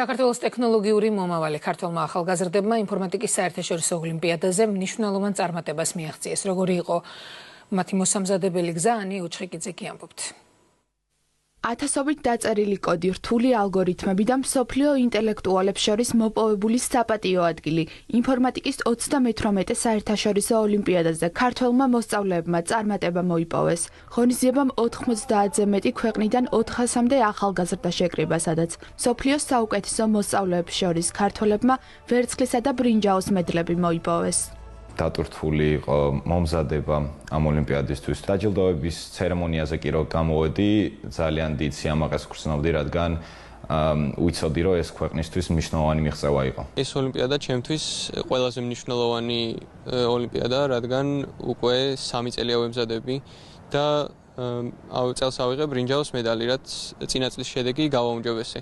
საქართველოს ტექნოლოგიური მომავალი ქართველმა ახალგაზრდებმა ინფორმატიკის საერთაშორისო ოლიმპიადაზე მნიშვნელოვან წარმატებას მიაღწიეს. Როგორი იყო მათი მოსამზადებელი გზა, ანი უჩხიკიძე კი ამბობთ. ათასობით დაწერილი კოდი, რთული ალგორითმები და მსოფლიო ინტელექტუალებს შორის მოპოვებული საპატიო ადგილი. ინფორმატიკის 38 საერთაშორისო ოლიმპიადაზე ქართველმა მოსწავლეებმა წარმატება მოიპოვეს. ღონისძიებამ 90-ზე მეტი ქვეყნიდან 400-მდე ახალგაზრდა შეკრიბა, სადაც მსოფლიოს საუკეთესო მოსწავლეებს შორის ქართველებმა ვერცხლისა და ბრინჯაოს მედლები მოიპოვეს. დატვირთული იყო მომზადება ამ ოლიმპიადისთვის. დაჯილდოების ცერემონიაზე კი რო გამოვედი, ძალიან დიდ სიამაყეს გრძნობდი, რადგან ვიცოდი, რომ ეს ქვეყნისთვის მნიშვნელოვანი მიღწევა იყო. ეს ოლიმპიადა ჩემთვის ყველაზე მნიშვნელოვანი ოლიმპიადაა, რადგან უკვე 3 წელია ვემზადები და წელს ავიღე ბრინჯაოს მედალი, რაც წინა წლის შედეგი გავაუმჯობესე.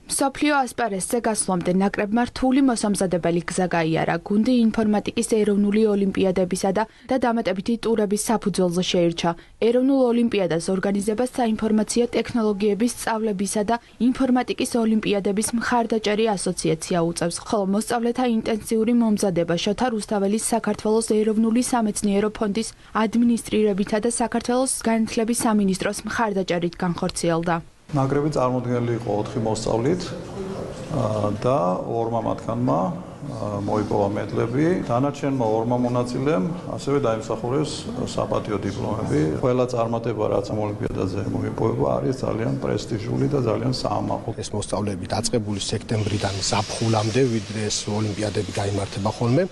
მსოფლიო ასპარესზე გასვლამდე ნაკრებმა რთული მოსამზადებელი გზა გაიარა. გუნდი ინფორმატიკის ეროვნული ოლიმპიადებისა და დამატებითი ტურების საფუძველზე შეირჩა. ეროვნულ ოლიმპიადას ორგანიზებას საინფორმაციო ტექნოლოგიების სწავლებისა და ინფორმატიკის ოლიმპიადების მხარდაჭერი ასოციაცია უწევს, ხოლო მოსწავლეთა ინტენსიური მომზადება შოთა რუსთაველის საქართველოს ეროვნული სამეცნიერო ფონდის ადმინისტრირებითა და საქართველოს განათლების სამინისტროს მხარდაჭერით განხორციელდა. ნაკრები წარმოდგენილი იყო 4 მოსწავლით და 2 მათგანმა მოიპოვა მედლები. დანარჩენმა 2 მონაწილემ ასევე დაიმსახურეს საპატიო დიპლომები. ყველა წარმატება, რაც ამ ოლიმპიადაზე მოიპოვება, არის ძალიან პრესტიჟული და ძალიან საამაყო. ეს მოსწავლეები დაწყებული სექტემბრიდან ზაფხულამდე, ვიდრე ეს ოლიმპიადები გაიმართება ხოლმე,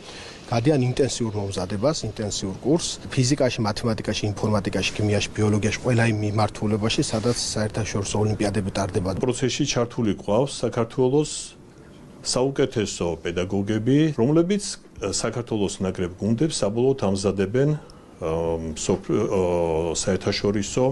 გადიან ინტენსიურ მომზადებას, ინტენსიურ კურსს, ფიზიკაში, მათემატიკაში, ინფორმატიკაში, ქიმიაში, ბიოლოგიაში, ყველა იმ მიმართულებაში, სადაც საერთაშორისო ოლიმპიადები ტარდება. პროცესში ჩართული ყავს საქართველოს საუკეთესო პედაგოგები, რომლებიც საქართველოს ნაკრებ გუნდებს საბოლოოდ ამზადებენ საერთაშორისო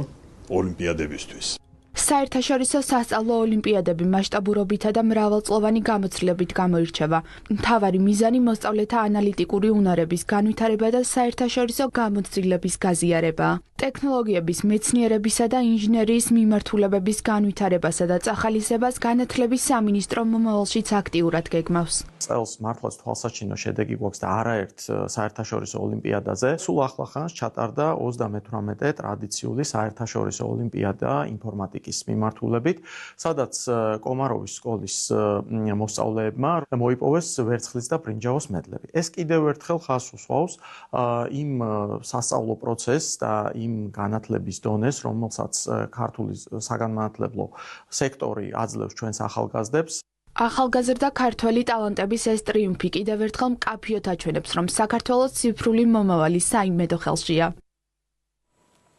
ოლიმპიადებისთვის. საერთაშორისო სასწავლო ოლიმპიადები მასშტაბურობითა და მრავალწლოვანი გამოცდილებით გამოირჩევა. მთავარი მიზანი მოსწავლეთა ანალიტიკური უნარების განვითარება და საერთაშორისო გამოცდილების გაზიარებაა. ტექნოლოგიების, მეცნიერებისა და ინჟინერიის მიმართულებების განვითარებასა და წახალისებას განათლების სამინისტრო მომავალშიც აქტიურად გეგმავს. წელს მართლაც თვალსაჩინო შედეგი გვაქვს და არაერთ საერთაშორისო ოლიმპიადაზე. სულ ახლახანს ჩატარდა 38 ტრადიციული საერთაშორისო ოლიმპიადა ინფორმატიკის მიმართულებით, სადაც კომაროვის სკოლის მოსწავლეებმა მოიპოვეს ვერცხლის და ბრინჯაოს მედლები. ეს კიდევ ერთხელ ხაზს უსვავს იმ სასწავლო პროცესს და იმ განათლების დონეს, რომელსაც ქართული საგანმანათლებლო სექტორი აძლევს ჩვენს ახალგაზრდებს. ახალგაზრდა ქართველი ტალანტების ეს ტრიუმფი კიდევ ერთხელ მკაფიოდ აჩვენებს, რომ საქართველოს ციფრული მომავალი საიმედო ხელშია.